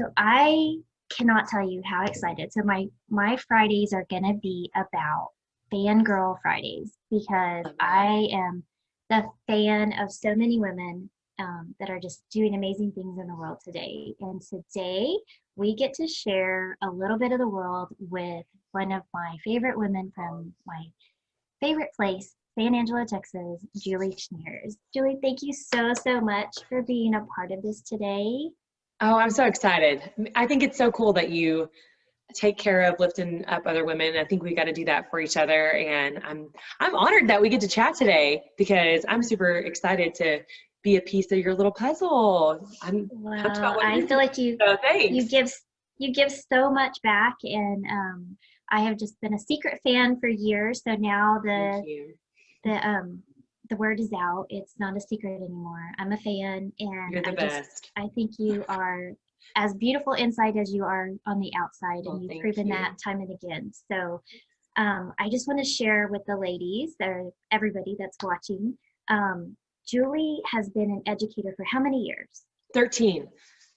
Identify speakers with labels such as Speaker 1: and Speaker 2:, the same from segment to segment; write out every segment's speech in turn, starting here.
Speaker 1: So I cannot tell you how excited. So my Fridays are gonna be about fangirl Fridays because
Speaker 2: Love that.
Speaker 1: I am the fan of so many women that are just doing amazing things in the world today. And today we get to share a little bit of the world with one of my favorite women from my favorite place, San Angelo, Texas, Julie Schniers. Julie, thank you so much for being a part of this today.
Speaker 2: Oh, I'm so excited. I think it's so cool that you take care of lifting up other women. I think we got to do that for each other. And I'm honored that we get to chat today because I'm super excited to be a piece of your little puzzle. I'm pumped about
Speaker 1: Well,
Speaker 2: what
Speaker 1: I
Speaker 2: you're
Speaker 1: feel
Speaker 2: doing.
Speaker 1: like you
Speaker 2: So
Speaker 1: you
Speaker 2: thanks.
Speaker 1: give you give so much back, and I have just been a secret fan for years. So now
Speaker 2: Thank you.
Speaker 1: the word is out. It's not a secret anymore. I'm a fan, and
Speaker 2: You're the best.
Speaker 1: I think you are as beautiful inside as you are on the outside, and
Speaker 2: Well,
Speaker 1: you've
Speaker 2: thank
Speaker 1: proven
Speaker 2: you.
Speaker 1: that time and again. So I just want to share with the ladies or everybody that's watching. Julie has been an educator for how many years?
Speaker 2: 13.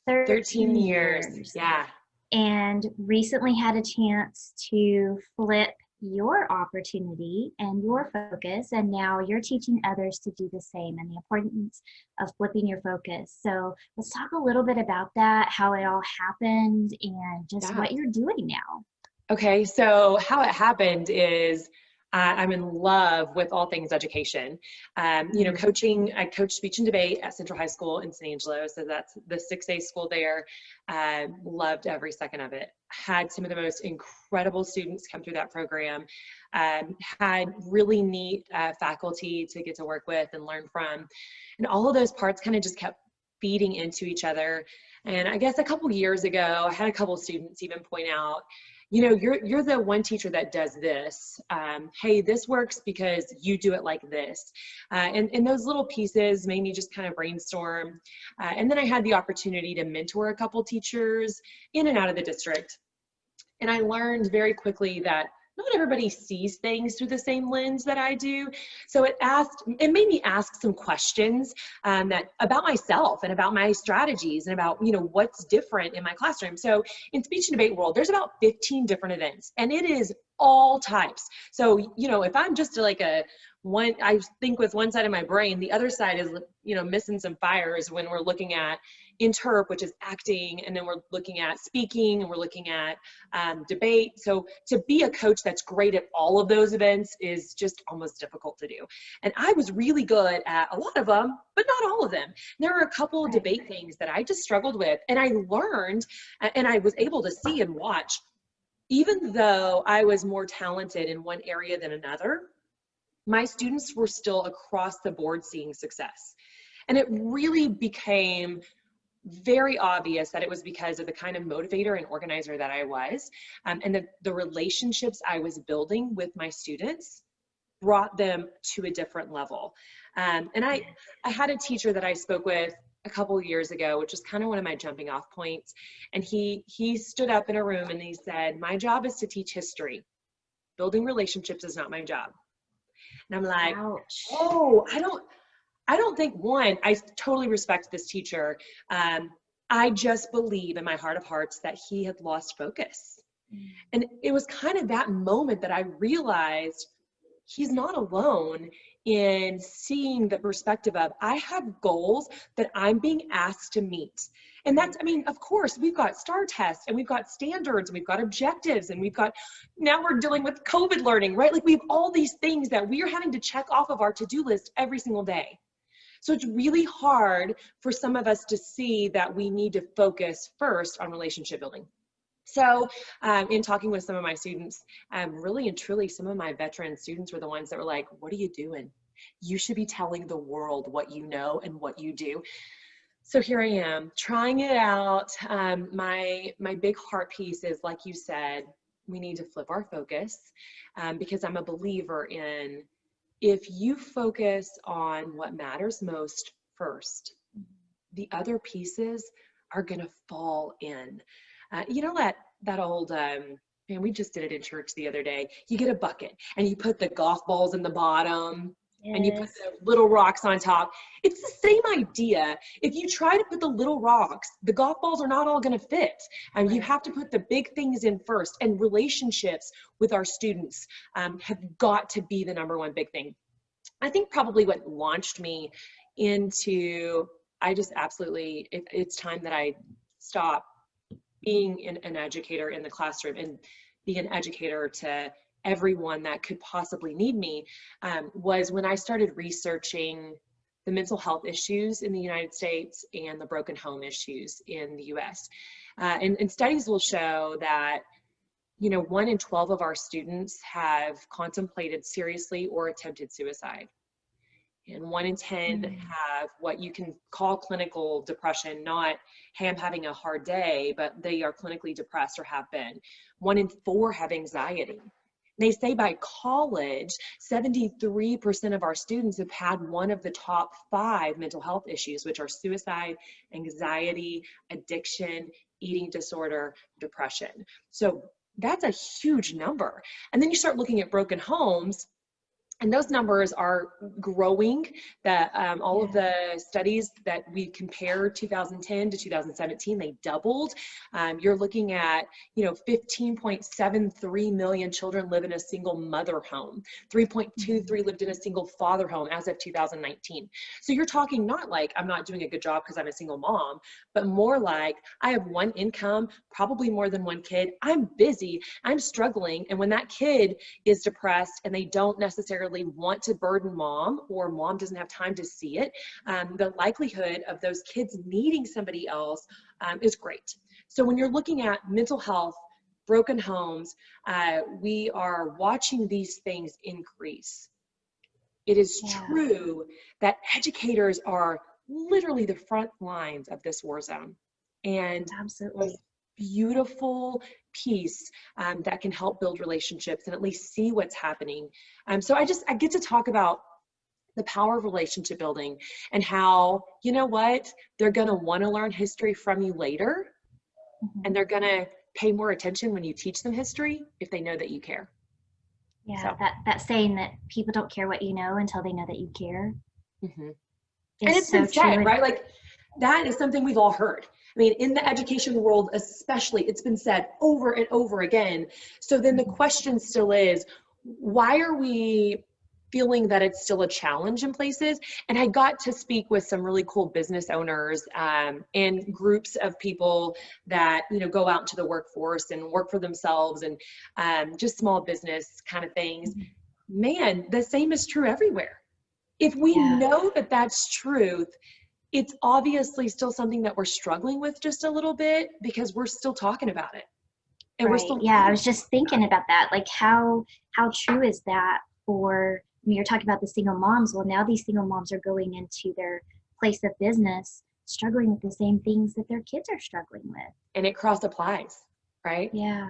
Speaker 2: 13
Speaker 1: 13
Speaker 2: years.
Speaker 1: years.
Speaker 2: Yeah.
Speaker 1: And recently had a chance to flip your opportunity and your focus, and now you're teaching others to do the same and the importance of flipping your focus. So let's talk a little bit about that, how it all happened, and just
Speaker 2: Yeah.
Speaker 1: what you're doing now.
Speaker 2: Okay, so how it happened is I'm in love with all things education. Coaching, I coach speech and debate at Central High School in San Angelo, so that's the 6A school there. Loved every second of it. Had some of the most incredible students come through that program. Had really neat faculty to get to work with and learn from. And all of those parts kind of just kept feeding into each other. And I guess a couple years ago, I had a couple students even point out, you're the one teacher that does this. Hey, this works because you do it like this. And those little pieces made me just kind of brainstorm. And then I had the opportunity to mentor a couple teachers in and out of the district. And I learned very quickly that not everybody sees things through the same lens that I do. So it made me ask some questions that about myself and about my strategies and about, what's different in my classroom. So in speech and debate world, there's about 15 different events, and it is all types. So, if I'm just like I think with one side of my brain, the other side is, missing some fires when we're looking at interp, which is acting, and then we're looking at speaking, and we're looking at debate. So to be a coach that's great at all of those events is just almost difficult to do. And I was really good at a lot of them, but not all of them. There were a couple of debate things that I just struggled with, and I learned, and I was able to see and watch, even though I was more talented in one area than another, my students were still across the board seeing success. And it really became very obvious that it was because of the kind of motivator and organizer that I was, and the relationships I was building with my students brought them to a different level. And I had a teacher that I spoke with a couple of years ago, which was kind of one of my jumping off points. And he stood up in a room and he said, "My job is to teach history. Building relationships is not my job." And I'm like,
Speaker 1: Ouch.
Speaker 2: oh, I don't think I totally respect this teacher. I just believe in my heart of hearts that he had lost focus. And it was kind of that moment that I realized he's not alone in seeing the perspective of, I have goals that I'm being asked to meet. And that's, of course, we've got STAR tests and we've got standards and we've got objectives and now we're dealing with COVID learning, right? Like we have all these things that we are having to check off of our to-do list every single day. So it's really hard for some of us to see that we need to focus first on relationship building. So in talking with some of my students, really and truly, some of my veteran students were the ones that were like, "What are you doing? You should be telling the world what you know and what you do." So here I am trying it out. My big heart piece is, like you said, we need to flip our focus because I'm a believer in, if you focus on what matters most first, the other pieces are going to fall in. That old, man, we just did it in church the other day. You get a bucket and you put the golf balls in the bottom and you put
Speaker 1: Yes.
Speaker 2: the little rocks on top. It's the same idea. If you try to put the little rocks, the golf balls are not all going to fit. And you
Speaker 1: Right.
Speaker 2: have to put the big things in first. And relationships with our students have got to be the number one big thing. I think probably what launched me into, I just absolutely, it's time that I stop being an educator in the classroom and be an educator to everyone that could possibly need me, was when I started researching the mental health issues in the United States and the broken home issues in the US. And studies will show that 1 in 12 of our students have contemplated seriously or attempted suicide. And 1 in 10 have what you can call clinical depression, not, hey, I'm having a hard day, but they are clinically depressed or have been. 1 in 4 have anxiety. They say by college, 73% of our students have had one of the top 5 mental health issues, which are suicide, anxiety, addiction, eating disorder, depression. So that's a huge number. And then you start looking at broken homes, and those numbers are growing. That all of the studies that we compare 2010 to 2017, they doubled. You're looking at 15.73 million children live in a single mother home. 3.23 lived in a single father home as of 2019. So you're talking not like I'm not doing a good job because I'm a single mom, but more like I have one income, probably more than one kid. I'm busy, I'm struggling, and when that kid is depressed and they don't necessarily want to burden mom, or mom doesn't have time to see it, the likelihood of those kids needing somebody else is great. So when you're looking at mental health, broken homes, we are watching these things increase. It is true that educators are literally the front lines of this war zone. And
Speaker 1: Absolutely.
Speaker 2: Beautiful piece that can help build relationships and at least see what's happening. So I get to talk about the power of relationship building and how, they're going to want to learn history from you later, and they're going to pay more attention when you teach them history if they know that you care.
Speaker 1: Yeah, so that saying that people don't care what you know until they know that you care.
Speaker 2: And it's so been said, right? Like, that is something we've all heard. I mean, in the education world especially, it's been said over and over again. So then the question still is, why are we feeling that it's still a challenge in places? And I got to speak with some really cool business owners and groups of people that, go out into the workforce and work for themselves and just small business kind of things. Man, the same is true everywhere. If we know that that's truth, it's obviously still something that we're struggling with just a little bit because we're still talking about it. And we're still
Speaker 1: I was just thinking about that. Like how true is that for, you're talking about the single moms. Well, now these single moms are going into their place of business, struggling with the same things that their kids are struggling with.
Speaker 2: And it cross applies, right?
Speaker 1: Yeah.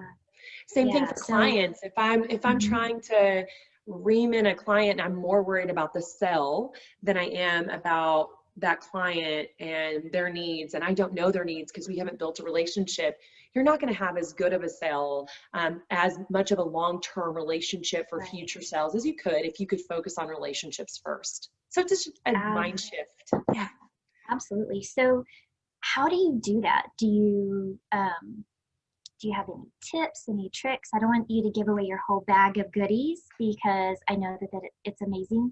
Speaker 2: Same thing for clients. If I'm trying to ream in a client, I'm more worried about the sell than I am about that client and their needs, and I don't know their needs because we haven't built a relationship. You're not going to have as good of a sale, as much of a long-term relationship for future sales as you could if you could focus on relationships first. So it's just a mind shift.
Speaker 1: Yeah, absolutely. So how do you do that? Do you have any tips, any tricks? I don't want you to give away your whole bag of goodies because I know that it's amazing.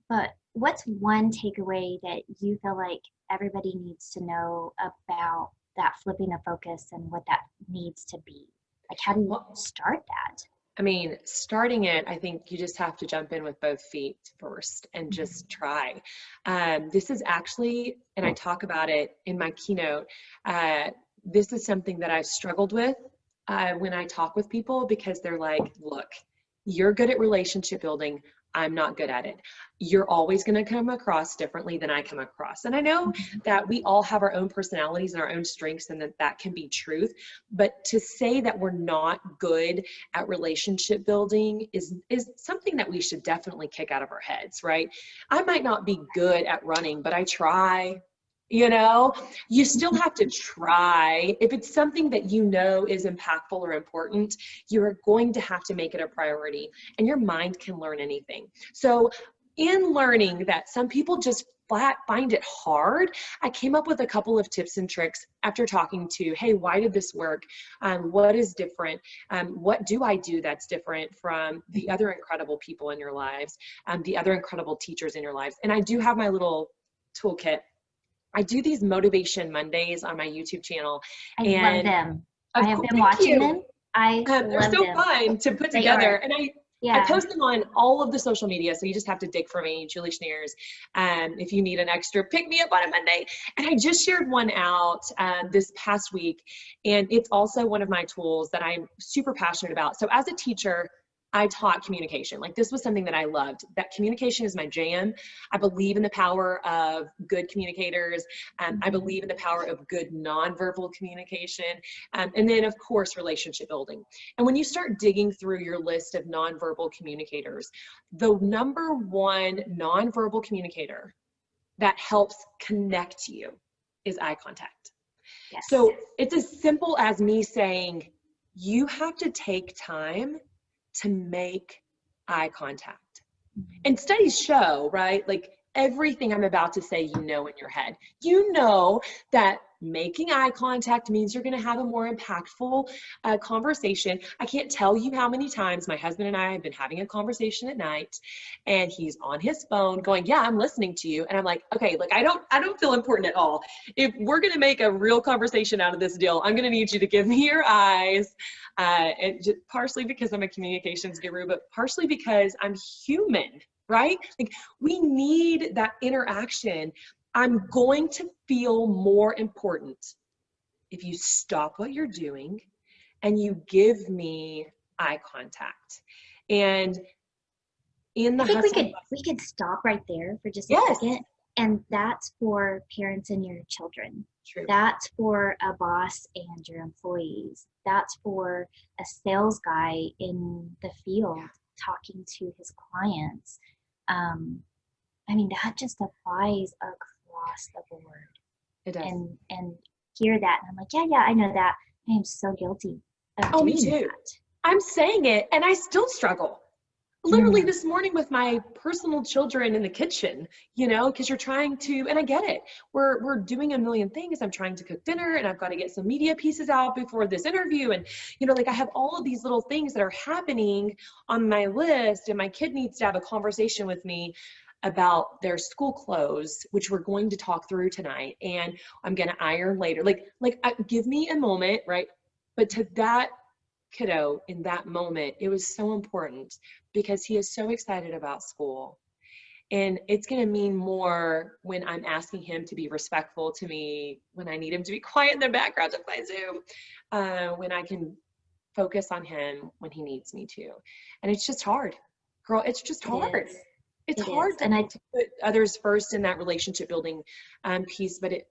Speaker 1: But what's one takeaway that you feel like everybody needs to know about that flipping the focus and what that needs to be? Like, how do you start that?
Speaker 2: I mean, starting it, I think you just have to jump in with both feet first and just try. This is actually, and I talk about it in my keynote, this is something that I've struggled with when I talk with people, because they're like, look, you're good at relationship building. I'm not good at it. You're always going to come across differently than I come across. And I know that we all have our own personalities and our own strengths, and that can be truth. But to say that we're not good at relationship building is something that we should definitely kick out of our heads, right? I might not be good at running, but I try. You still have to try. If it's something that is impactful or important, you're going to have to make it a priority, and your mind can learn anything. So in learning that some people just flat find it hard, I came up with a couple of tips and tricks after talking to, hey, why did this work? What is different? What do I do that's different from the other incredible people in your lives, the other incredible teachers in your lives? And I do have my little toolkit. I do these Motivation Mondays on my YouTube channel.
Speaker 1: I love them.
Speaker 2: Of
Speaker 1: I have
Speaker 2: course,
Speaker 1: been
Speaker 2: thank
Speaker 1: watching
Speaker 2: you.
Speaker 1: them. I
Speaker 2: They're
Speaker 1: love
Speaker 2: so
Speaker 1: them.
Speaker 2: fun to put
Speaker 1: They
Speaker 2: together.
Speaker 1: are.
Speaker 2: And I
Speaker 1: Yeah.
Speaker 2: post them on all of the social media, so you just have to dig for me, Julie Schniers, if you need an extra pick me up on a Monday. And I just shared one out this past week, and it's also one of my tools that I'm super passionate about. So as a teacher, I taught communication. Like, this was something that I loved. That communication is my jam. I believe in the power of good communicators. I believe in the power of good nonverbal communication. And then, of course, relationship building. And when you start digging through your list of nonverbal communicators, the number one nonverbal communicator that helps connect you is eye contact.
Speaker 1: Yes.
Speaker 2: So it's as simple as me saying, you have to take time to make eye contact. And studies show, right, like everything I'm about to say, you know, in your head, you know that making eye contact means you're going to have a more impactful conversation. I can't tell you how many times my husband and I have been having a conversation at night, and he's on his phone going, yeah, I'm listening to you. And I'm like, okay, like I don't feel important at all. If we're going to make a real conversation out of this deal, I'm going to need you to give me your eyes. And just partially because I'm a communications guru, but partially because I'm human, right? Like, we need that interaction. I'm going to feel more important if you stop what you're doing and you give me eye contact. And in the
Speaker 1: I think
Speaker 2: hustle,
Speaker 1: we could stop right there for just a
Speaker 2: yes,
Speaker 1: second. And that's for parents and your children.
Speaker 2: true.
Speaker 1: That's for a boss and your employees. That's for a sales guy in the field talking to his clients. I mean, that just applies across the board.
Speaker 2: It does.
Speaker 1: And hear that, and I'm like, yeah, I know that. I am so guilty of doing
Speaker 2: me too.
Speaker 1: that.
Speaker 2: I'm saying it, and I still struggle. Literally this morning with my personal children in the kitchen, you know, because you're trying to, and I get it. We're doing a million things. I'm trying to cook dinner, and I've got to get some media pieces out before this interview. And, you know, like I have all of these little things that are happening on my list, and my kid needs to have a conversation with me about their school clothes, which we're going to talk through tonight. And I'm going to iron later. Give me a moment, right? But to that kiddo in that moment, it was so important because he is so excited about school. And it's going to mean more when I'm asking him to be respectful to me, when I need him to be quiet in the background of my Zoom, when I can focus on him when he needs me to. And it's just hard. Girl, it's just hard. It's hard to put others first in that relationship building piece, but it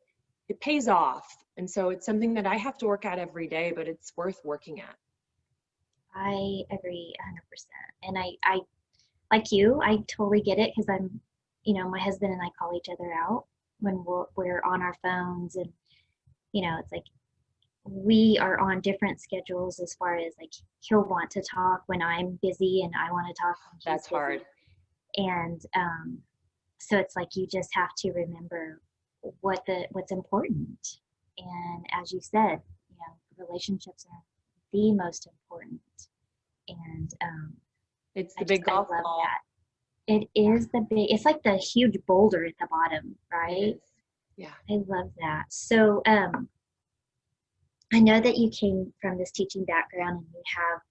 Speaker 2: pays off. And so it's something that I have to work at every day, but it's worth working at.
Speaker 1: I agree 100%. And I like you, I totally get it, because I'm, you know, my husband and I call each other out when we're on our phones, and, you know, it's like we are on different schedules as far as like he'll want to talk when I'm busy and I want to talk when he's
Speaker 2: That's
Speaker 1: busy.
Speaker 2: hard.
Speaker 1: And so it's like you just have to remember what's important. And as you said, you know, relationships are the most important. And
Speaker 2: it's the big golf ball.
Speaker 1: It is it's like the huge boulder at the bottom, right?
Speaker 2: Yeah.
Speaker 1: I love that. So I know that you came from this teaching background, and you have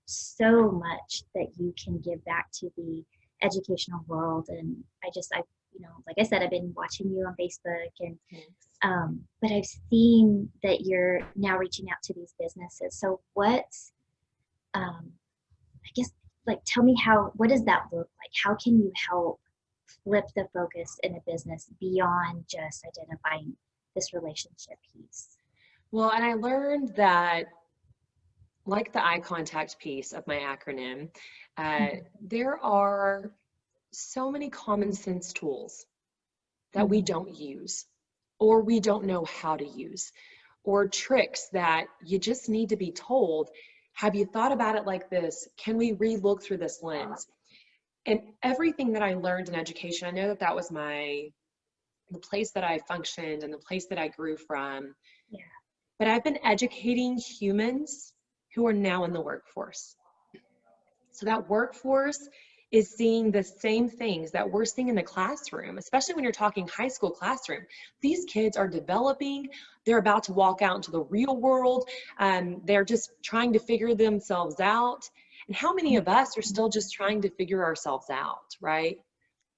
Speaker 1: so much that you can give back to the educational world. And I you know, like I said, I've been watching you on Facebook, and but I've seen that you're now reaching out to these businesses. So what's I guess, like, tell me what does that look like? How can you help flip the focus in a business beyond just identifying this relationship piece?
Speaker 2: Well, and I learned that, like the eye contact piece of my acronym, there are so many common sense tools that we don't use, or we don't know how to use, or tricks that you just need to be told, have you thought about it like this? Can we re-look through this lens? And everything that I learned in education, I know that that was the place that I functioned and the place that I grew from.
Speaker 1: Yeah.
Speaker 2: But I've been educating humans who are now in the workforce. So that workforce is seeing the same things that we're seeing in the classroom, especially when you're talking high school classroom. These kids are developing, they're about to walk out into the real world, they're just trying to figure themselves out. And how many of us are still just trying to figure ourselves out, right?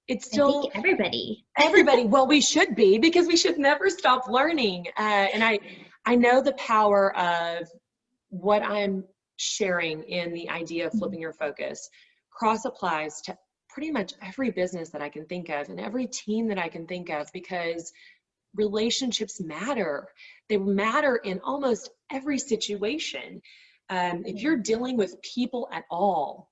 Speaker 2: It's
Speaker 1: I think
Speaker 2: still
Speaker 1: everybody.
Speaker 2: everybody. Well, we should be, because we should never stop learning. And I know the power of what I'm sharing in the idea of flipping your focus cross applies to pretty much every business that I can think of and every team that I can think of, because relationships matter. They matter in almost every situation. If you're dealing with people at all,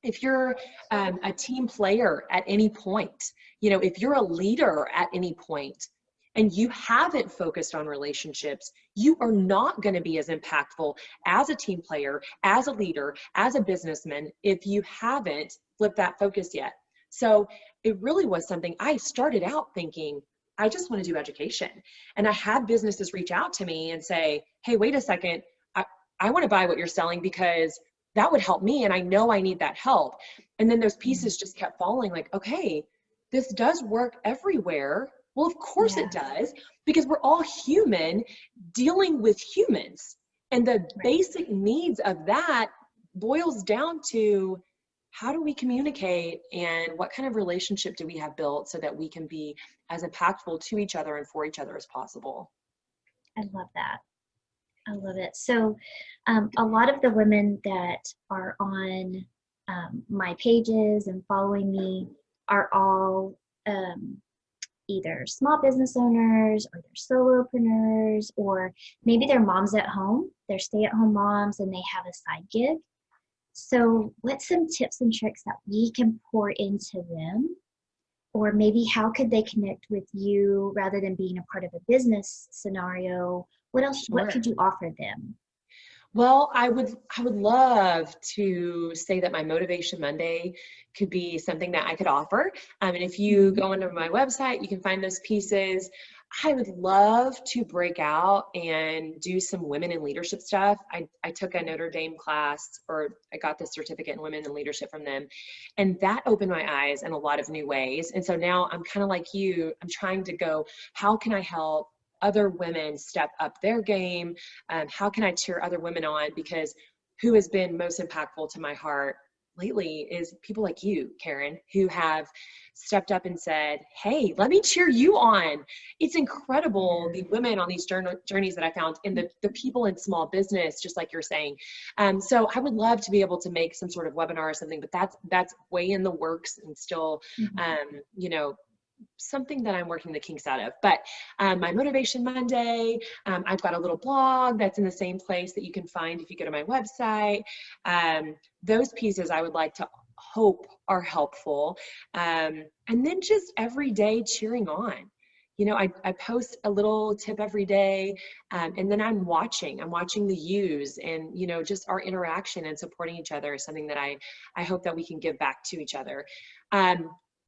Speaker 2: if you're a team player at any point, if you're a leader at any point, and you haven't focused on relationships, you are not going to be as impactful as a team player, as a leader, as a businessman, if you haven't flipped that focus yet. So it really was something I started out thinking, I just want to do education. And I had businesses reach out to me and say, hey, wait a second, I want to buy what you're selling because that would help me. And I know I need that help. And then those pieces just kept falling, like, okay, this does work everywhere. Well, of course it does, because we're all human dealing with humans. And the basic needs of that boils down to, how do we communicate and what kind of relationship do we have built so that we can be as impactful to each other and for each other as possible?
Speaker 1: I love that. I love it. So a lot of the women that are on my pages and following me are all either small business owners, or they're solopreneurs, or maybe they're moms at home. They're stay-at-home moms and they have a side gig. So what's some tips and tricks that we can pour into them? Or maybe how could they connect with you rather than being a part of a business scenario? What else, what could you offer them?
Speaker 2: Well, I would love to say that my Motivation Monday could be something that I could offer. And if you go onto my website, you can find those pieces. I would love to break out and do some women in leadership stuff. I took a Notre Dame class, or I got this certificate in women in leadership from them. And that opened my eyes in a lot of new ways. And so now I'm kind of like you, I'm trying to go, how can I help other women step up their game? How can I cheer other women on? Because who has been most impactful to my heart lately is people like you, Karen, who have stepped up and said, hey, let me cheer you on. It's incredible, the women on these journeys that I found, and the people in small business, just like you're saying. So I would love to be able to make some sort of webinar or something, but that's way in the works and still, something that I'm working the kinks out of. But my Motivation Monday, I've got a little blog that's in the same place that you can find if you go to my website. Those pieces I would like to hope are helpful. And then just every day cheering on. I post a little tip every day, and then I'm watching the use, and, just our interaction and supporting each other is something that I hope that we can give back to each other.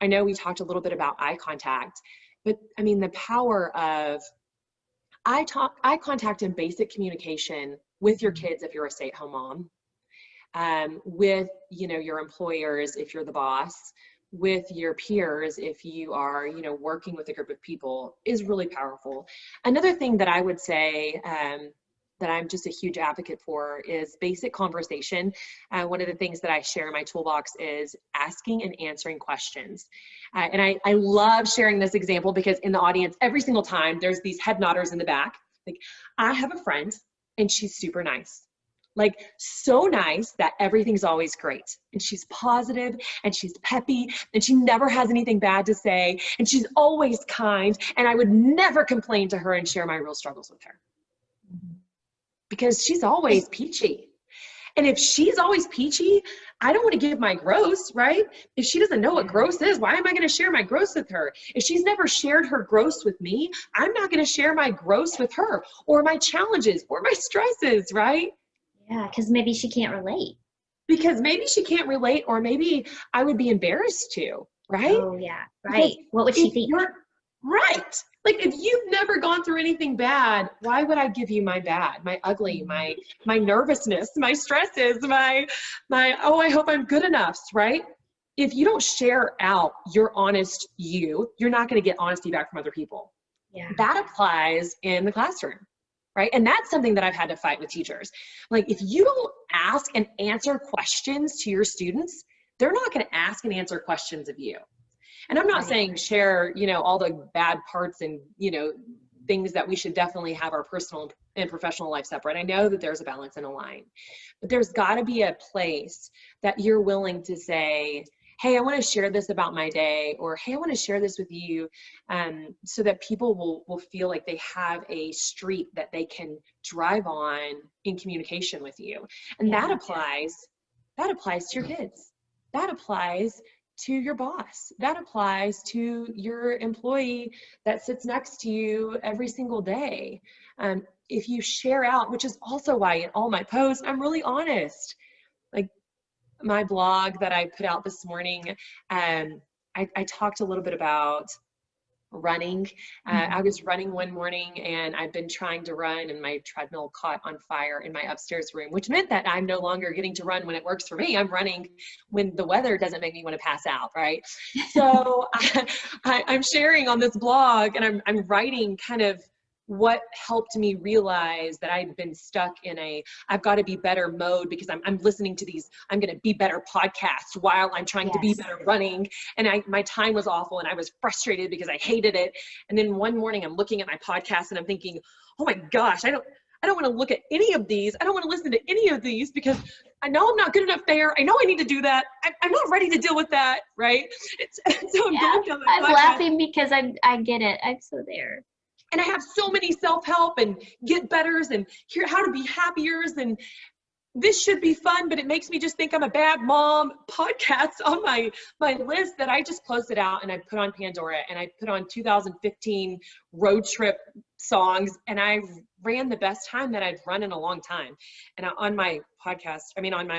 Speaker 2: I know we talked a little bit about eye contact, but I mean, the power of eye contact and basic communication with your kids if you're a stay-at-home mom, with, your employers if you're the boss, with your peers if you are, working with a group of people, is really powerful. Another thing that I would say, that I'm just a huge advocate for, is basic conversation. One of the things that I share in my toolbox is asking and answering questions. And I love sharing this example because in the audience, every single time there's these head nodders in the back. Like, I have a friend and she's super nice. Like, so nice that everything's always great. And she's positive and she's peppy and she never has anything bad to say. And she's always kind. And I would never complain to her and share my real struggles with her, because she's always peachy. And if she's always peachy, I don't want to give my gross, right? If she doesn't know what gross is, why am I going to share my gross with her? If she's never shared her gross with me, I'm not going to share my gross with her, or my challenges, or my stresses, right?
Speaker 1: Yeah, because maybe she can't relate.
Speaker 2: because maybe she can't relate, or maybe I would be embarrassed to, right?
Speaker 1: Oh yeah,
Speaker 2: Because
Speaker 1: right. What would she
Speaker 2: if
Speaker 1: think?
Speaker 2: you're right, like if you've never gone through anything bad, why would I give you my bad, my ugly, my nervousness, my stresses, my oh, I hope I'm good enough, right? If you don't share out your honest you're not going to get honesty back from other people.
Speaker 1: Yeah.
Speaker 2: That applies in the classroom, right? And that's something that I've had to fight with teachers. Like, if you don't ask and answer questions to your students, they're not going to ask and answer questions of you. And I'm not
Speaker 1: Right.
Speaker 2: saying share, all the bad parts and, things that we should definitely have our personal and professional life separate. I know that there's a balance and a line, but there's got to be a place that you're willing to say, hey, I want to share this about my day, or hey, I want to share this with you, so that people will feel like they have a street that they can drive on in communication with you. And
Speaker 1: Yeah.
Speaker 2: that applies to your kids. That applies to your boss. That applies to your employee that sits next to you every single day. If you share out, which is also why in all my posts, I'm really honest. Like, my blog that I put out this morning, I talked a little bit about running. I was running one morning, and I've been trying to run, and my treadmill caught on fire in my upstairs room, which meant that I'm no longer getting to run when it works for me. I'm running when the weather doesn't make me want to pass out, right? So I'm sharing on this blog, and I'm writing kind of what helped me realize that I'd been stuck in I've got to be better mode, because I'm listening to these I'm going to be better podcasts while I'm trying to be
Speaker 1: Yes.
Speaker 2: better running. And my time was awful, and I was frustrated because I hated it. And then one morning I'm looking at my podcast, and I'm thinking, oh my gosh, I don't want to look at any of these. I don't want to listen to any of these, because I know I'm not good enough there. I know I need to do that. I'm not ready to deal with that, right? So I'm going down
Speaker 1: I'm
Speaker 2: my podcast,
Speaker 1: laughing because I get it. I'm so there.
Speaker 2: and I have so many self-help and get betters and here how to be happiers, and this should be fun, but it makes me just think I'm a bad mom podcasts on my list that I just closed it out, and I put on Pandora, and I put on 2015 road trip songs, and I ran the best time that I've run in a long time. And on my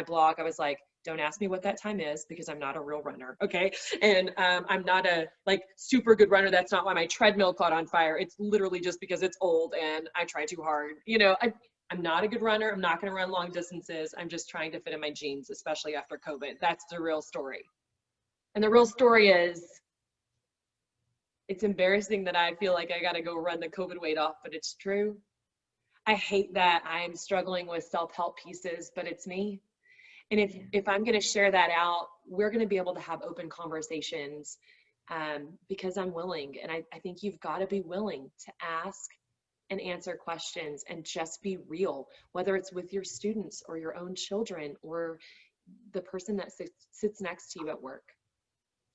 Speaker 2: blog, I was like, don't ask me what that time is, because I'm not a real runner, okay? And I'm not a super good runner. That's not why my treadmill caught on fire. It's literally just because it's old and I try too hard. I'm not a good runner. I'm not going to run long distances. I'm just trying to fit in my jeans, especially after COVID. That's the real story. And the real story is, it's embarrassing that I feel like I got to go run the COVID weight off, but it's true. I hate that I'm struggling with self-help pieces, but it's me. And if I'm going to share that out, we're going to be able to have open conversations, because I'm willing. And I think you've got to be willing to ask and answer questions and just be real, whether it's with your students or your own children or the person that sits next to you at work.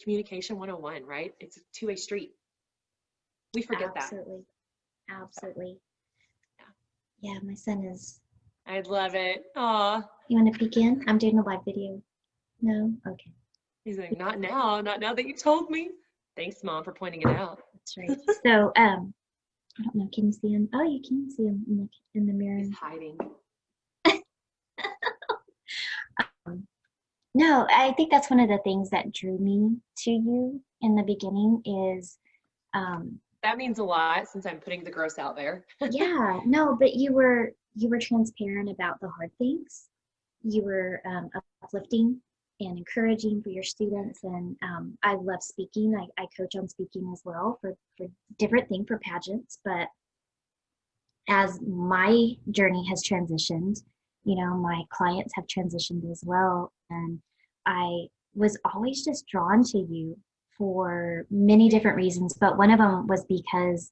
Speaker 2: Communication 101, right? It's a two-way street. We forget that.
Speaker 1: Absolutely. Yeah, my son is.
Speaker 2: I'd love it. Aw.
Speaker 1: You want to peek in? I'm doing a live video. No? Okay.
Speaker 2: He's like, not now that you told me. Thanks, Mom, for pointing it out.
Speaker 1: That's right. So, I don't know. Can you see him? Oh, you can see him in the mirror.
Speaker 2: He's hiding.
Speaker 1: No, I think that's one of the things that drew me to you in the beginning is.
Speaker 2: That means a lot, since I'm putting the gross out there.
Speaker 1: Yeah, no, but you were transparent about the hard things. You were uplifting and encouraging for your students, and I love speaking. I coach on speaking as well for different things, for pageants. But as my journey has transitioned, my clients have transitioned as well, and I was always just drawn to you for many different reasons, but one of them was because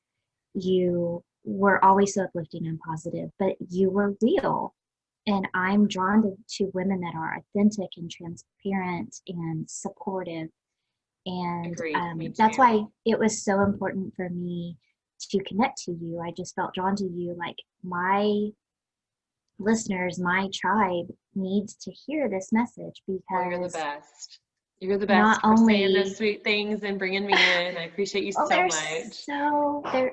Speaker 1: you were always so uplifting and positive, but you were real. And I'm drawn to women that are authentic and transparent and supportive. And that's why it was so important for me to connect to you. I just felt drawn to you. Like, my listeners, my tribe needs to hear this message, because
Speaker 2: you're the best. You're the best for saying those sweet things and bringing me in. I appreciate you so much.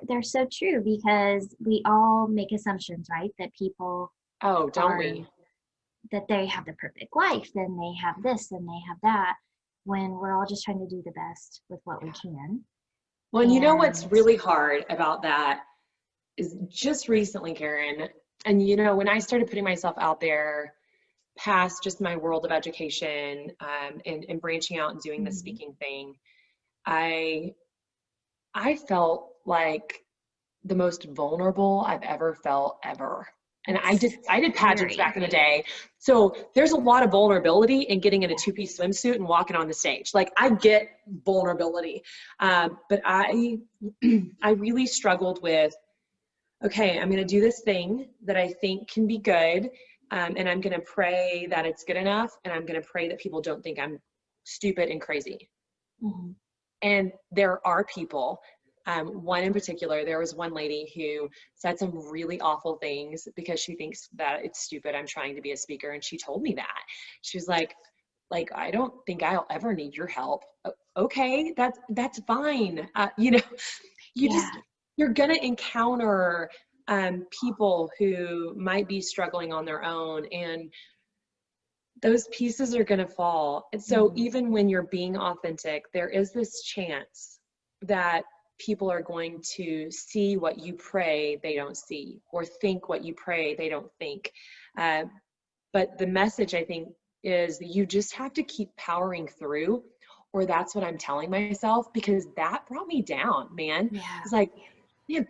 Speaker 1: They're so true, because we all make assumptions, right? That people
Speaker 2: don't we?
Speaker 1: that they have the perfect life, then they have this and they have that, when we're all just trying to do the best with what we can.
Speaker 2: Well, and you know what's
Speaker 1: And
Speaker 2: really hard about that is just recently, Karen, and you know, when I started putting myself out there past just my world of education, and branching out and doing the speaking thing, I felt like the most vulnerable I've ever felt ever. And I did pageants back in the day. So there's a lot of vulnerability in getting in a two-piece swimsuit and walking on the stage. Like, I get vulnerability. But I really struggled with, okay, I'm going to do this thing that I think can be good. And I'm going to pray that it's good enough. And I'm going to pray that people don't think I'm stupid and crazy.
Speaker 1: mm-hmm.
Speaker 2: And there are people, one in particular, there was one lady who said some really awful things because she thinks that it's stupid I'm trying to be a speaker. And she told me that. She was like, I don't think I'll ever need your help. Okay, that's fine. You know, you're going to encounter people who might be struggling on their own, and those pieces are going to fall. And so even when you're being authentic, there is this chance that people are going to see what you pray they don't see, or think what you pray they don't think. But the message, I think, is that you just have to keep powering through, or that's what I'm telling myself, because that brought me down, man. It's like, man,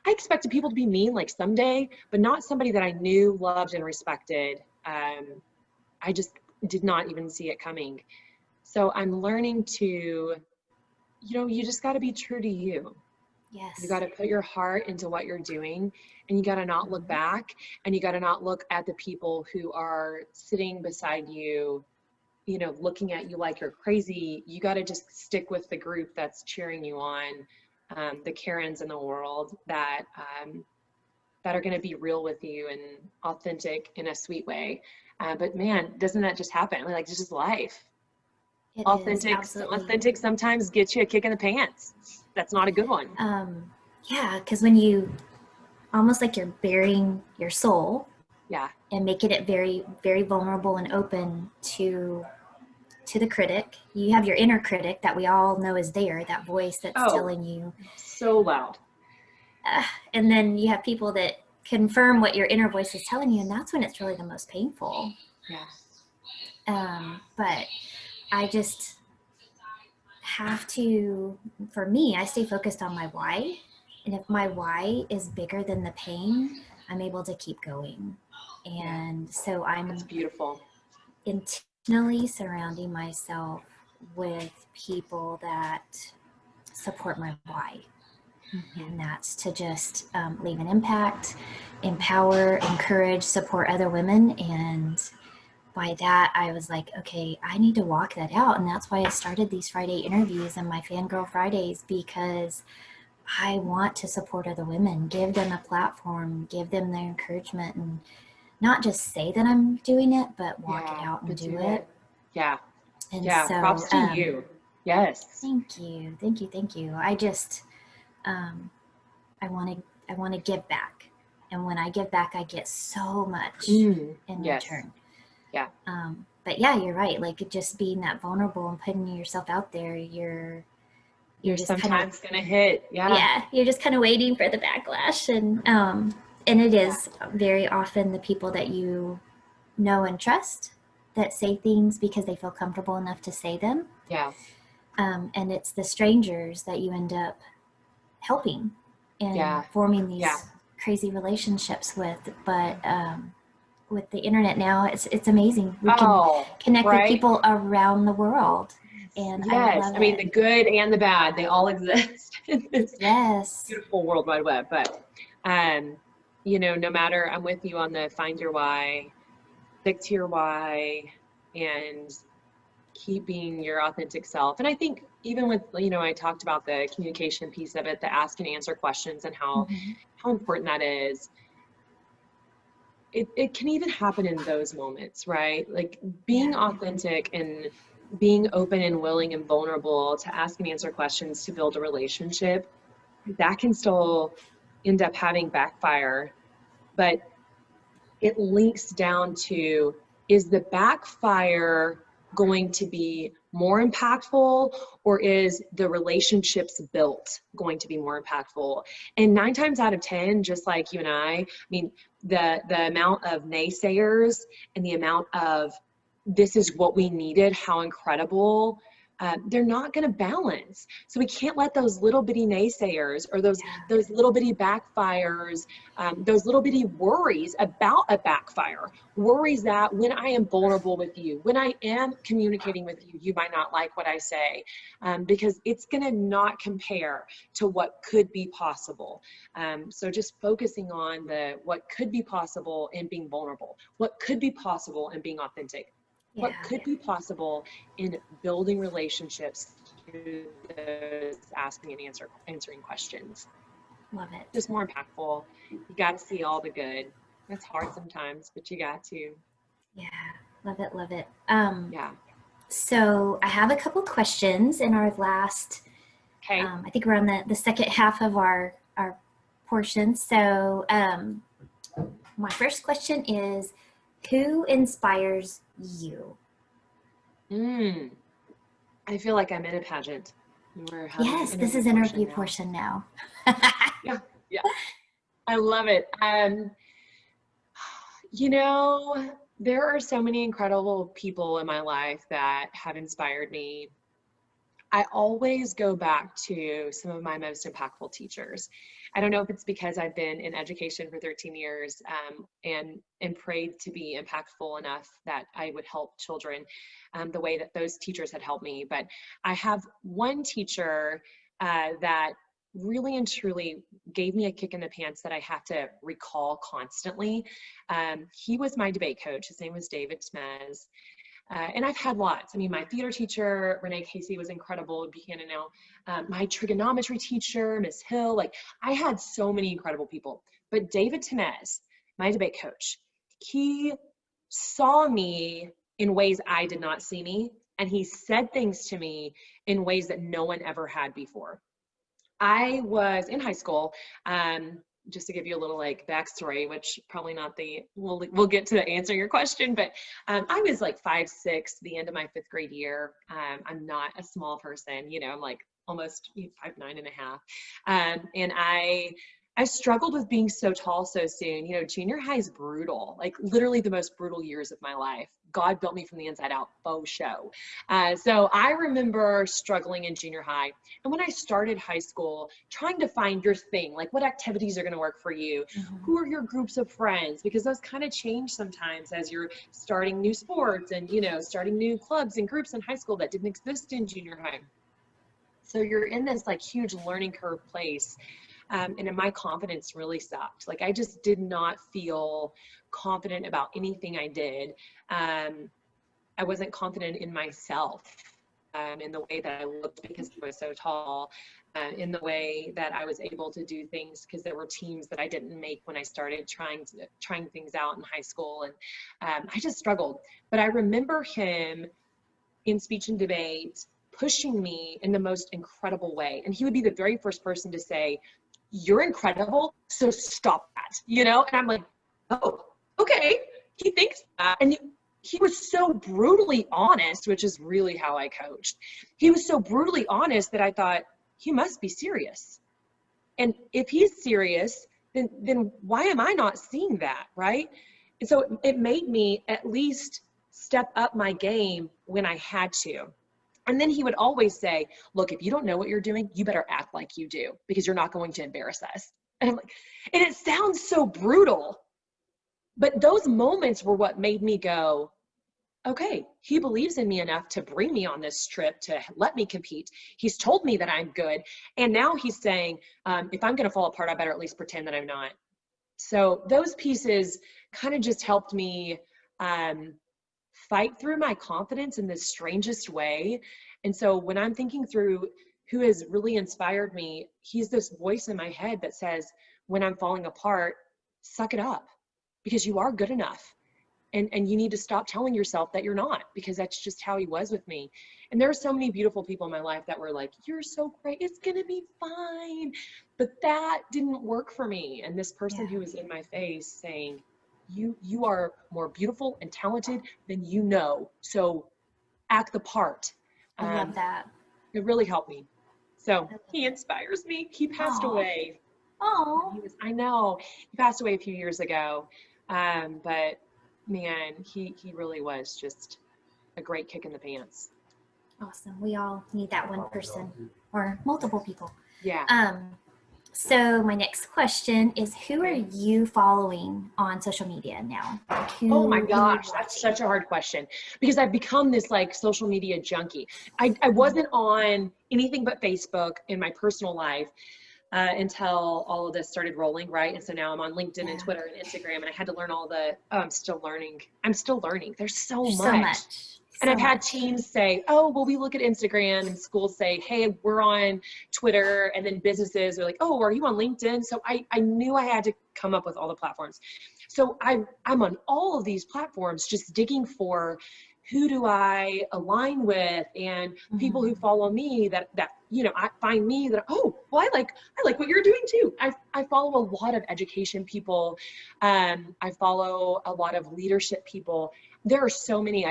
Speaker 2: I expected people to be mean like someday, but not somebody that I knew, loved, and respected. I just did not even see it coming. So I'm learning to, you know, you just got to be true to you.
Speaker 1: Yes.
Speaker 2: You got to put your heart into what you're doing, and you got to not look back, and you got to not look at the people who are sitting beside you, you know, looking at you like you're crazy. You got to just stick with the group that's cheering you on, the Karens in the world that are going to be real with you and authentic in a sweet way. But man, doesn't that just happen? Like, it's just life. Authentic sometimes gets you a kick in the pants. That's not a good one.
Speaker 1: Yeah, because when you almost like you're burying your soul, and making it very, very vulnerable and open to the critic. You have your inner critic that we all know is there, that voice that's telling you
Speaker 2: so loud.
Speaker 1: And then you have people that confirm what your inner voice is telling you, and that's when it's really the most painful. But I just have to, for me, I stay focused on my why. And if my why is bigger than the pain, I'm able to keep going. And so
Speaker 2: That's beautiful.
Speaker 1: Intentionally surrounding myself with people that support my why. And that's to just leave an impact, empower, encourage, support other women. And by that, I was like, okay, I need to walk that out. And that's why I started these Friday interviews and my Fangirl Fridays, because I want to support other women, give them a platform, give them their encouragement, and not just say that I'm doing it, but walk it out and do it. And so,
Speaker 2: props to you. Yes.
Speaker 1: Thank you. I just, I want to give back. And when I give back, I get so much in return. But yeah, you're right. Like, just being that vulnerable and putting yourself out there, you're just
Speaker 2: sometimes going to hit.
Speaker 1: Yeah. You're just kind of waiting for the backlash. And it is very often the people that you know and trust that say things because they feel comfortable enough to say them. And it's the strangers that you end up helping and forming these crazy relationships with. But with the internet now, it's amazing. We can connect with people around the world. And I love it.
Speaker 2: I mean, the good and the bad, they all exist in this beautiful World Wide Web. But, you know, no matter, I'm with you on the find your why, stick to your why, and keep being your authentic self. And I think even with, you know, I talked about the communication piece of it, the ask and answer questions, and how important that is. It can even happen in those moments, right? Like, being authentic and being open and willing and vulnerable to ask and answer questions to build a relationship, that can still end up having backfire. But it links down to, is the backfire going to be more impactful, or is the relationships built going to be more impactful? And 9 times out of 10, just like you and I mean, the amount of naysayers and the amount of this is what we needed, how incredible, they're not going to balance. So we can't let those little bitty naysayers or those little bitty backfires, those little bitty worries about a backfire, worries that when I am vulnerable with you, when I am communicating with you, you might not like what I say, because it's going to not compare to what could be possible. So just focusing on what could be possible and being vulnerable, what could be possible and being authentic. What could be possible in building relationships through those asking and answering questions.
Speaker 1: Love it.
Speaker 2: Just more impactful. You got to see all the good. It's hard sometimes, but you got to.
Speaker 1: Yeah, love it, love it.
Speaker 2: Yeah.
Speaker 1: So I have a couple questions in our last,
Speaker 2: Okay.
Speaker 1: I think we're on the second half of our portion. So my first question is, who inspires you?
Speaker 2: I feel like I'm in a pageant.
Speaker 1: Yes, this is interview portion now.
Speaker 2: Yeah. I love it. You know, there are so many incredible people in my life that have inspired me. I always go back to some of my most impactful teachers. I don't know if it's because I've been in education for 13 years and prayed to be impactful enough that I would help children the way that those teachers had helped me. But I have one teacher that really and truly gave me a kick in the pants that I have to recall constantly. He was my debate coach. His name was David Schniers. And I've had lots. I mean, my theater teacher, Renee Casey, was incredible in Buchanan now. My trigonometry teacher, Miss Hill, like I had so many incredible people. But David Schniers, my debate coach, he saw me in ways I did not see me. And he said things to me in ways that no one ever had before. I was in high school, just to give you a little like backstory, which probably not we'll get to answer your question, but I was like 5'6", the end of my 5th grade year. I'm not a small person, you know, I'm like almost 5'9.5". And I struggled with being so tall so soon. You know, junior high is brutal, like literally the most brutal years of my life. God built me from the inside out, faux show. So I remember struggling in junior high. And when I started high school, trying to find your thing, like what activities are going to work for you? Who are your groups of friends? Because those kind of change sometimes as you're starting new sports and, you know, starting new clubs and groups in high school that didn't exist in junior high. So you're in this like huge learning curve place. And my confidence really sucked. Like I just did not feel confident about anything I did. I wasn't confident in myself, in the way that I looked because I was so tall, in the way that I was able to do things because there were teams that I didn't make when I started trying things out in high school. And I just struggled. But I remember him in speech and debate pushing me in the most incredible way. And he would be the very first person to say, "You're incredible, so stop that," you know? And I'm like, oh, okay, he thinks that. And he was so brutally honest, which is really how I coached. He was so brutally honest that I thought, he must be serious. And if he's serious, then why am I not seeing that, right? And so it made me at least step up my game when I had to. And then he would always say, "Look, if you don't know what you're doing, you better act like you do because you're not going to embarrass us." And I'm like, and it sounds so brutal, but those moments were what made me go, okay, he believes in me enough to bring me on this trip, to let me compete. He's told me that I'm good. And now he's saying, if I'm going to fall apart, I better at least pretend that I'm not. So those pieces kind of just helped me fight through my confidence in the strangest way. And so when I'm thinking through who has really inspired me, he's this voice in my head that says, when I'm falling apart, suck it up because you are good enough. And you need to stop telling yourself that you're not, because that's just how he was with me. And there are so many beautiful people in my life that were like, "You're so great, it's gonna be fine." But that didn't work for me. And this person who was in my face saying, you are more beautiful and talented than you know. So act the part.
Speaker 1: I love that.
Speaker 2: It really helped me. So he inspires me. He passed away.
Speaker 1: Oh.
Speaker 2: I know he passed away a few years ago. But man, he really was just a great kick in the pants.
Speaker 1: Awesome. We all need that one person or multiple people.
Speaker 2: Yeah.
Speaker 1: So my next question is, who are you following on social media now? Like,
Speaker 2: Oh my gosh, that's such a hard question because I've become this like social media junkie. I wasn't on anything but Facebook in my personal life until all of this started rolling, right? And so now I'm on LinkedIn and Twitter and Instagram, and I had to learn all the, I'm still learning. There's so much. And I've had teams say, oh, well, we look at Instagram, and schools say, hey, we're on Twitter. And then businesses are like, oh, are you on LinkedIn? So I knew I had to come up with all the platforms. So I'm on all of these platforms just digging for who do I align with, and people who follow me that I find me that, oh, well, I like what you're doing too. I follow a lot of education people. I follow a lot of leadership people. There are so many.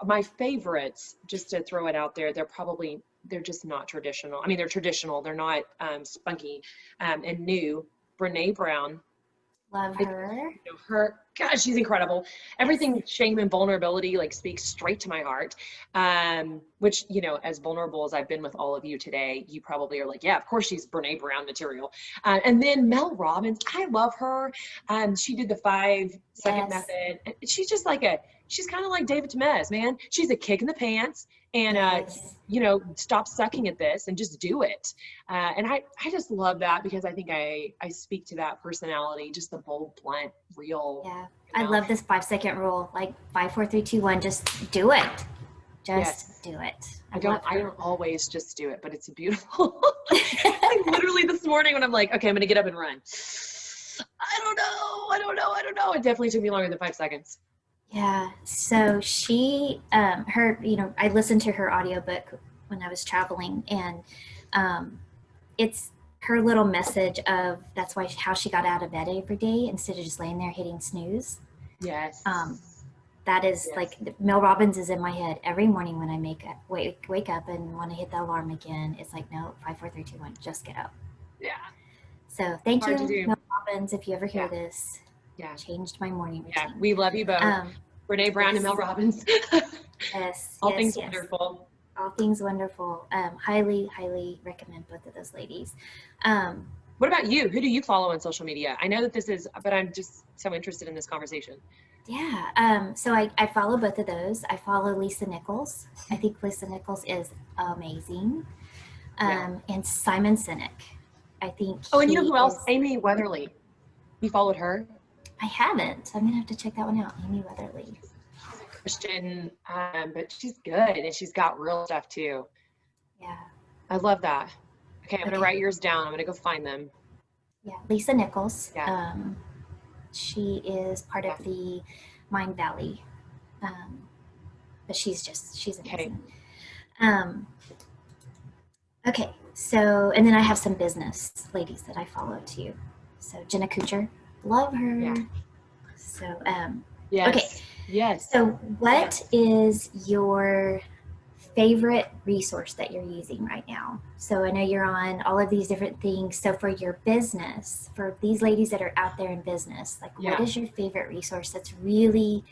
Speaker 2: My favorites, just to throw it out there, they're just not traditional. I mean, they're traditional. They're not spunky and new. Brene Brown.
Speaker 1: Love her.
Speaker 2: Her, God, she's incredible. Everything shame and vulnerability like speaks straight to my heart. Which, as vulnerable as I've been with all of you today, you probably are like, yeah, of course she's Brene Brown material. And then Mel Robbins, I love her. She did the 5-second method. She's just she's kind of like David Temez, man. She's a kick in the pants, and stop sucking at this and just do it. And I just love that because I think I speak to that personality, just the bold, blunt, real.
Speaker 1: Yeah. I love this 5-second rule, like 5, 4, 3, 2, 1, just do it. Just do it. I
Speaker 2: don't always just do it, but it's beautiful. Like literally this morning when I'm like, okay, I'm going to get up and run. I don't know. It definitely took me longer than 5 seconds.
Speaker 1: Yeah. So she, I listened to her audiobook when I was traveling, and it's her little message of that's how she got out of bed every day instead of just laying there hitting snooze.
Speaker 2: Yes.
Speaker 1: That is like Mel Robbins is in my head every morning when I wake up and want to hit the alarm again. It's like, no, 5, 4, 3, 2, 1, just get up.
Speaker 2: Yeah.
Speaker 1: So thank you, Mel Robbins. If you ever hear this, changed my morning routine.
Speaker 2: Yeah, we love you both. Brene Brown and Mel Robbins. All things wonderful.
Speaker 1: All things wonderful. Highly, highly recommend both of those ladies.
Speaker 2: What about you? Who do you follow on social media? I know that but I'm just so interested in this conversation.
Speaker 1: Yeah. So I follow both of those. I follow Lisa Nichols. I think Lisa Nichols is amazing. And Simon Sinek. I think.
Speaker 2: Oh, and you know who else? Amy Weatherly. You followed her?
Speaker 1: I haven't. I'm gonna have to check that one out. Amy Weatherly.
Speaker 2: She's a Christian, but she's good, and she's got real stuff too.
Speaker 1: Yeah.
Speaker 2: I love that. Okay, I'm gonna write yours down. I'm gonna go find them.
Speaker 1: Yeah, Lisa Nichols.
Speaker 2: Yeah.
Speaker 1: She is part of the Mind Valley, but she's amazing. Okay, so, and then I have some business ladies that I follow too. So Jenna Kutcher, love her. Yeah. So,
Speaker 2: yes.
Speaker 1: Okay.
Speaker 2: Yes.
Speaker 1: So what is your favorite resource that you're using right now? So I know you're on all of these different things. So for your business, for these ladies that are out there in business, like what is your favorite resource that's really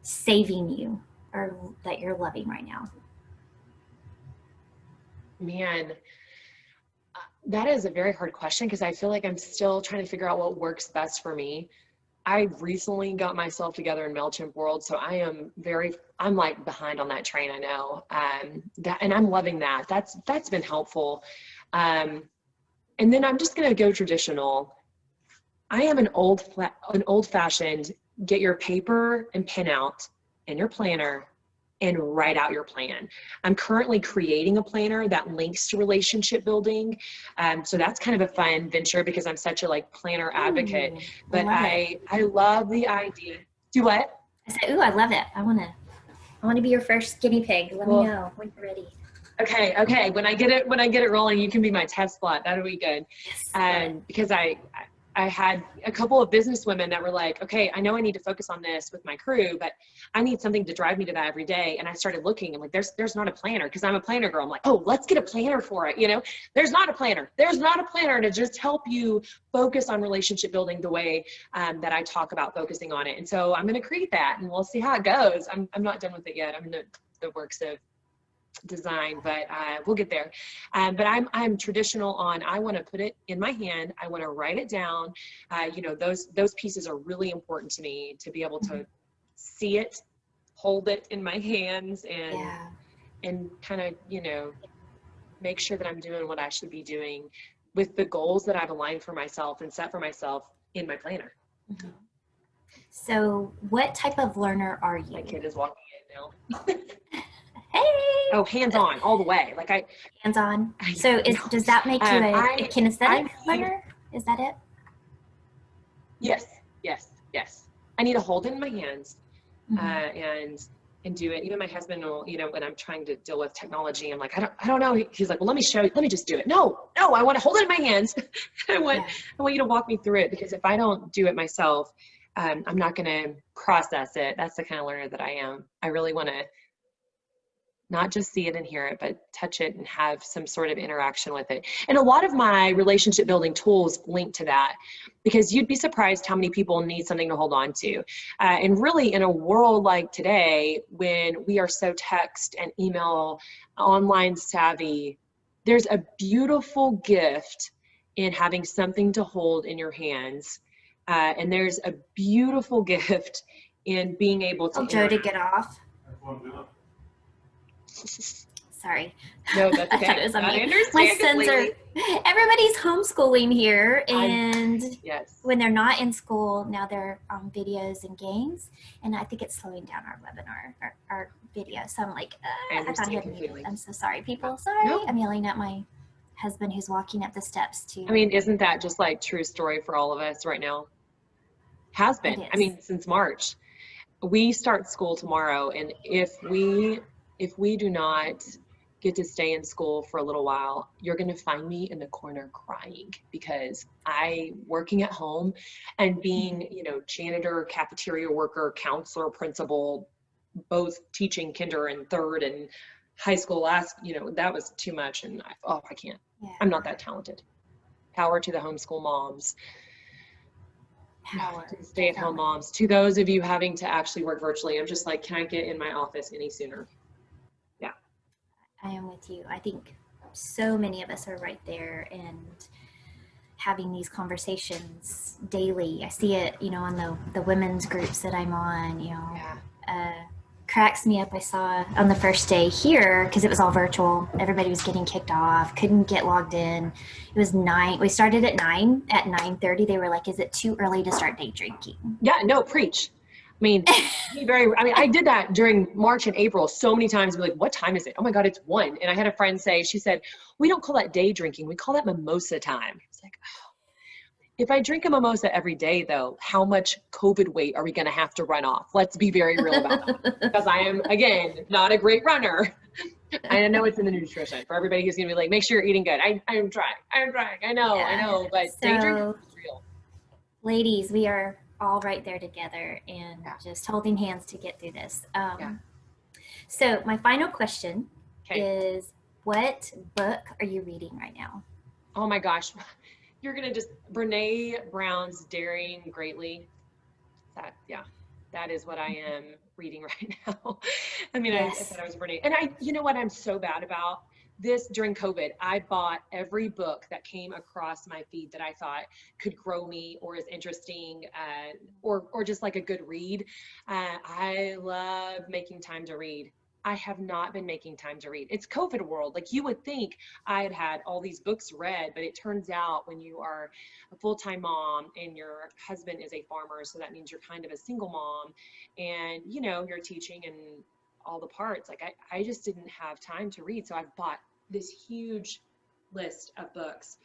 Speaker 1: saving you or that you're loving right now?
Speaker 2: Man, that is a very hard question because I feel like I'm still trying to figure out what works best for me. I recently got myself together in MailChimp world, so I'm like behind on that train, I know. And I'm loving that. That's been helpful. And then I'm just gonna go traditional. I am an old-fashioned, get your paper and pen out and your planner and write out your plan. I'm currently creating a planner that links to relationship building. So that's kind of a fun venture because I'm such a planner advocate, but I love the idea. Do what?
Speaker 1: I said, ooh, I love it. I want to be your first guinea pig. Let me know when you're ready.
Speaker 2: Okay. When I get it rolling, you can be my test plot. That'll be good.
Speaker 1: Yes,
Speaker 2: Because I I had a couple of business women that were like, okay, I know I need to focus on this with my crew, but I need something to drive me to that every day. And I started looking and like, there's not a planner, because I'm a planner girl. I'm like, oh, let's get a planner for it. You know, there's not a planner. There's not a planner to just help you focus on relationship building the way that I talk about focusing on it. And so I'm going to create that, and we'll see how it goes. I'm not done with it yet. I'm in the works of design, but we'll get there. But I'm traditional on, I want to put it in my hand. I want to write it down. You know, those pieces are really important to me, to be able to see it, hold it in my hands, and kind of, you know, make sure that I'm doing what I should be doing with the goals that I've aligned for myself and set for myself in my planner.
Speaker 1: Mm-hmm. So what type of learner are you?
Speaker 2: My kid is walking in now.
Speaker 1: Hey!
Speaker 2: Oh, hands-on all the way. Like
Speaker 1: hands-on. So does that make you a kinesthetic learner? Is that it?
Speaker 2: Yes. I need to hold it in my hands, and do it. Even my husband will, you know, when I'm trying to deal with technology, I'm like, I don't know. He's like, well, let me show you. Let me just do it. No, I want to hold it in my hands. I want you to walk me through it, because if I don't do it myself, I'm not going to process it. That's the kind of learner that I am. I really want to not just see it and hear it, but touch it and have some sort of interaction with it. And a lot of my relationship building tools link to that, because you'd be surprised how many people need something to hold on to. And really, in a world like today, when we are so text and email, online savvy, there's a beautiful gift in having something to hold in your hands. And there's a beautiful gift in being able to
Speaker 1: Joe to get off. Sorry.
Speaker 2: No, that's okay.
Speaker 1: I thought it was on me. My sons are, everybody's homeschooling here, and when they're not in school, now they're on videos and games, and I think it's slowing down our webinar, our video. So I'm like, I thought I had muted. I'm so sorry, people. Sorry. No. I'm yelling at my husband who's walking up the steps too.
Speaker 2: I mean, isn't that just like true story for all of us right now? Has been. I mean, since March. We start school tomorrow, and if we do not get to stay in school for a little while, you're going to find me in the corner crying, because working at home and being, you know, janitor, cafeteria worker, counselor, principal, both teaching kinder and third and high school you know, that was too much. And I can't, I'm not that talented. Power to the homeschool moms. Power to stay-at-home moms. To those of you having to actually work virtually, I'm just like, can I get in my office any sooner? Yeah.
Speaker 1: I am with you. I think so many of us are right there, and having these conversations daily. I see it, you know, on the women's groups that I'm on, you know, cracks me up. I saw on the first day here, because it was all virtual, everybody was getting kicked off, couldn't get logged in. It was 9. We started at 9. At 9:30, they were like, is it too early to start day drinking? Yeah,
Speaker 2: no, preach. I mean, I did that during March and April so many times. Be like, what time is it? Oh my God, it's 1. And I had a friend say, she said, we don't call that day drinking. We call that mimosa time. It's like, oh. If I drink a mimosa every day, though, how much COVID weight are we going to have to run off? Let's be very real about that. Because I am, again, not a great runner. I know it's in the nutrition for everybody who's going to be like, make sure you're eating good. I'm trying. I know. But day drinking is real.
Speaker 1: Ladies, we are all right there together, and just holding hands to get through this. So my final question is, what book are you reading right now?
Speaker 2: Oh my gosh. You're going to just, Brene Brown's Daring Greatly. That is what I am reading right now. I mean, I thought I was Brene. And you know what I'm so bad about this during COVID? I bought every book that came across my feed that I thought could grow me or is interesting, or just like a good read. I love making time to read. I have not been making time to read. It's COVID world. Like, you would think I had all these books read, but it turns out when you are a full-time mom and your husband is a farmer, so that means you're kind of a single mom, and you know, you're teaching and all the parts. Like, I just didn't have time to read. So I've bought this huge list of books.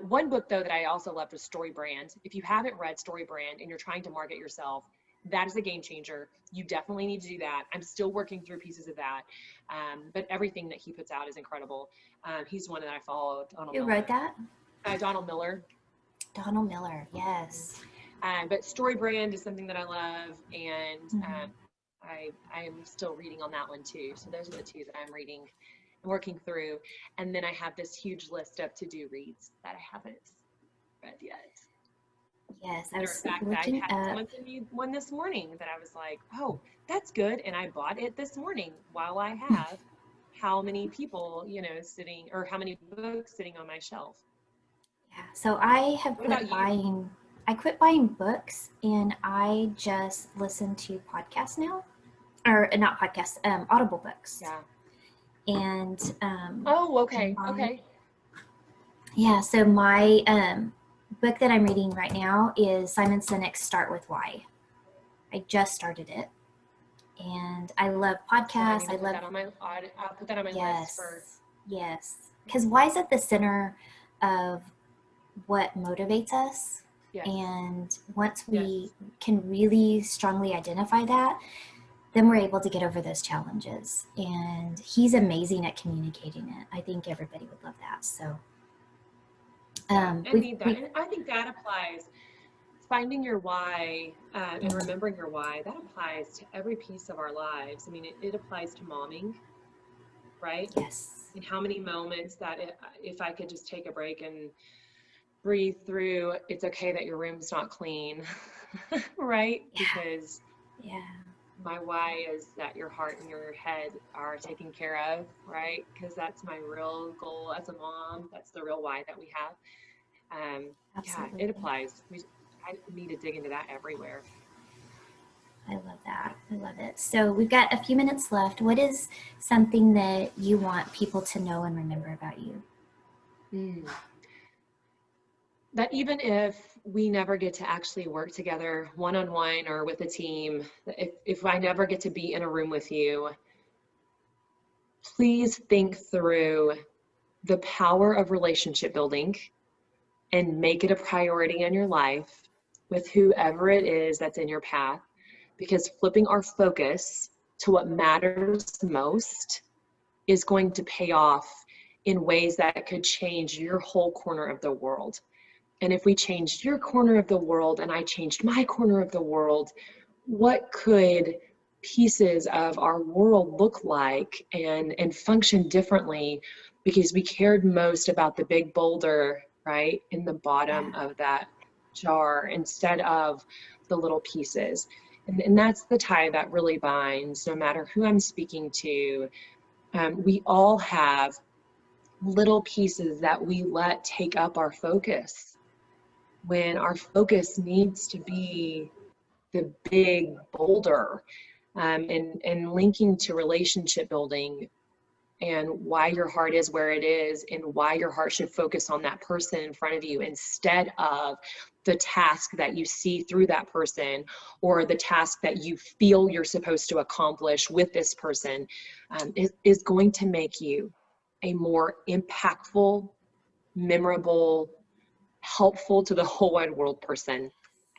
Speaker 2: One book though that I also loved was Story Brand. If you haven't read Story Brand and you're trying to market yourself, that is a game changer. You definitely need to do that. I'm still working through pieces of that. But everything that he puts out is incredible. He's one that I followed.
Speaker 1: Who wrote that?
Speaker 2: Donald Miller.
Speaker 1: Donald Miller, yes.
Speaker 2: But Story Brand is something that I love, and
Speaker 1: Mhm.
Speaker 2: I am still reading on that one too. So those are the two that I'm reading and working through. And then I have this huge list of to-do reads that I haven't read yet.
Speaker 1: Yes, I
Speaker 2: Matter of
Speaker 1: was
Speaker 2: fact, I
Speaker 1: looking
Speaker 2: had
Speaker 1: up.
Speaker 2: someone send me one this morning that I was like, oh, that's good. And I bought it this morning while I have how many people, sitting, or how many books sitting on my shelf.
Speaker 1: Yeah, so I have
Speaker 2: What about you?
Speaker 1: I quit buying books and I just listen to podcasts now, or not podcasts, Audible books.
Speaker 2: Yeah.
Speaker 1: And
Speaker 2: Oh, okay.
Speaker 1: my,
Speaker 2: Okay.
Speaker 1: yeah, so my book that I'm reading right now is Simon Sinek's Start With Why. I just started it, and I love
Speaker 2: So I
Speaker 1: podcasts.
Speaker 2: need to
Speaker 1: I
Speaker 2: put
Speaker 1: love,
Speaker 2: that on I'll put that on my list for,
Speaker 1: yes, yes, because why is at the center of what motivates us.
Speaker 2: yes,
Speaker 1: And once
Speaker 2: yes.
Speaker 1: we can really strongly identify that, then we're able to get over those challenges. And he's amazing at communicating it. I think everybody would love that. So
Speaker 2: Yeah, I
Speaker 1: we
Speaker 2: need that. And I think that applies, finding your why and remembering your why, that applies to every piece of our lives. I mean, it applies to momming, right?
Speaker 1: yes,
Speaker 2: And how many moments that if I could just take a break and breathe through, it's okay that your room's not clean, right?
Speaker 1: yeah,
Speaker 2: Because
Speaker 1: yeah,
Speaker 2: my why is that your heart and your head are taken care of, right? Because that's my real goal as a mom. That's the real why that we have. Yeah, it
Speaker 1: absolutely.
Speaker 2: applies. I need to dig into that everywhere.
Speaker 1: I love that. I love it. So we've got a few minutes left. What is something that you want people to know and remember about you?
Speaker 2: Mm. That even if we never get to actually work together one-on-one or with a team, if I never get to be in a room with you, please think through the power of relationship building and make it a priority in your life with whoever it is that's in your path, because flipping our focus to what matters most is going to pay off in ways that could change your whole corner of the world. And if we changed your corner of the world and I changed my corner of the world, what could pieces of our world look like and function differently because we cared most about the big boulder, right, in the bottom
Speaker 1: Yeah.
Speaker 2: of that jar instead of the little pieces. And that's the tie that really binds, no matter who I'm speaking to. We all have little pieces that we let take up our focus when our focus needs to be the big boulder, and linking to relationship building and why your heart is where it is and why your heart should focus on that person in front of you instead of the task that you see through that person or the task that you feel you're supposed to accomplish with this person, is going to make you a more impactful, memorable, helpful to the whole wide world person.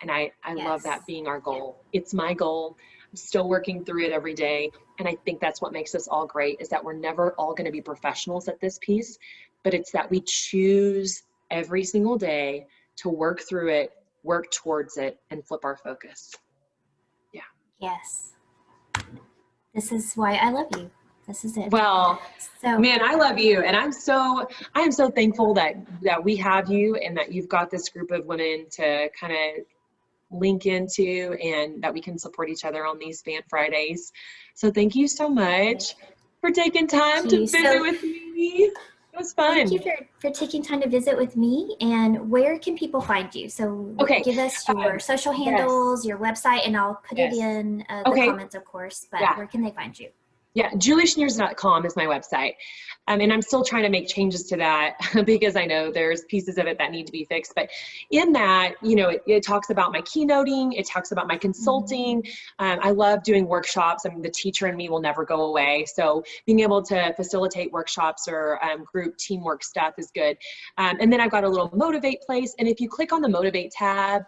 Speaker 2: And I love
Speaker 1: Yes.
Speaker 2: that being our goal. It's my goal. I'm still working through it every day. And I think that's what makes us all great, is that we're never all going to be professionals at this piece, but it's that we choose every single day to work through it, work towards it, and flip our focus. Yeah.
Speaker 1: Yes. This is why I love you. This is it.
Speaker 2: Well,
Speaker 1: So,
Speaker 2: man, I love you. And I am so thankful that we have you and that you've got this group of women to kind of link into and that we can support each other on these Fan Fridays. So thank you so much for taking time
Speaker 1: thank
Speaker 2: to
Speaker 1: you.
Speaker 2: visit
Speaker 1: So,
Speaker 2: with me. It was
Speaker 1: thank you
Speaker 2: fun.
Speaker 1: for taking time to visit with me. And where can people find you? So,
Speaker 2: Okay.
Speaker 1: give us your social
Speaker 2: Yes.
Speaker 1: handles, your website, and I'll put it
Speaker 2: Yes.
Speaker 1: in the
Speaker 2: Okay.
Speaker 1: comments, of course. But
Speaker 2: Yeah.
Speaker 1: where can they find you?
Speaker 2: Yeah, julieschniers.com is my website. And I'm still trying to make changes to that because I know there's pieces of it that need to be fixed. But in that, it talks about my keynoting, it talks about my consulting. I love doing workshops. I mean, the teacher in me will never go away. So being able to facilitate workshops or group teamwork stuff is good. And then I've got a little Motivate place. And if you click on the Motivate tab,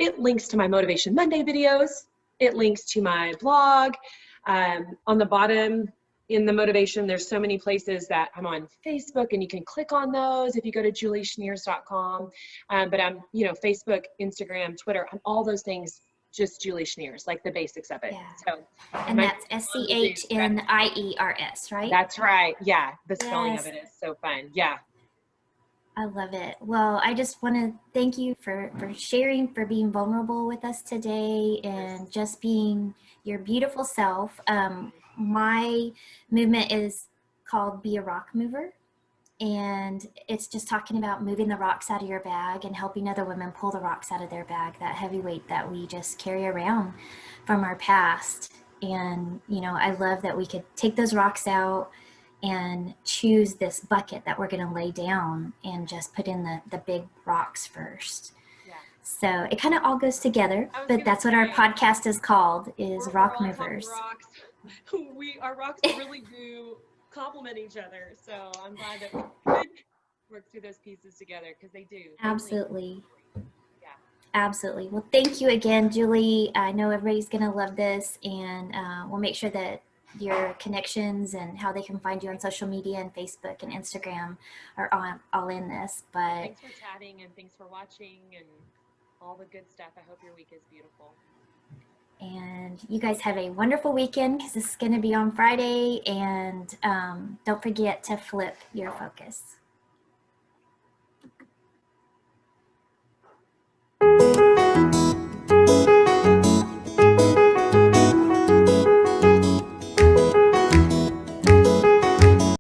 Speaker 2: it links to my Motivation Monday videos. It links to my blog. On the bottom, in the motivation, there's so many places that I'm on Facebook, and you can click on those if you go to julieschniers.com. But I'm, Facebook, Instagram, Twitter, on all those things, just Julie Schniers, like the basics of it.
Speaker 1: Yeah.
Speaker 2: So,
Speaker 1: And that's SCHNIERS, right?
Speaker 2: That's right. Yeah. The spelling
Speaker 1: Yes.
Speaker 2: of it is so fun. Yeah.
Speaker 1: I love it. Well, I just want to thank you for sharing, for being vulnerable with us today, and just being your beautiful self. My movement is called Be a Rock Mover. And it's just talking about moving the rocks out of your bag and helping other women pull the rocks out of their bag, that heavy weight that we just carry around from our past. And, I love that we could take those rocks out and choose this bucket that we're going to lay down and just put in the big rocks first. Yeah. So it kind of all goes together, but that's what our podcast is called, is Rock Movers.
Speaker 2: Rocks. Our rocks really do complement each other. So I'm glad that we could work through those pieces together, because they do.
Speaker 1: Absolutely.
Speaker 2: Yeah.
Speaker 1: Absolutely. Well, thank you again, Julie. I know everybody's going to love this, and we'll make sure that your connections and how they can find you on social media and Facebook and Instagram are all in this. But
Speaker 2: thanks for chatting, and thanks for watching, and all the good stuff. I hope your week is beautiful.
Speaker 1: And you guys have a wonderful weekend, because this is going to be on Friday. And don't forget to flip your focus.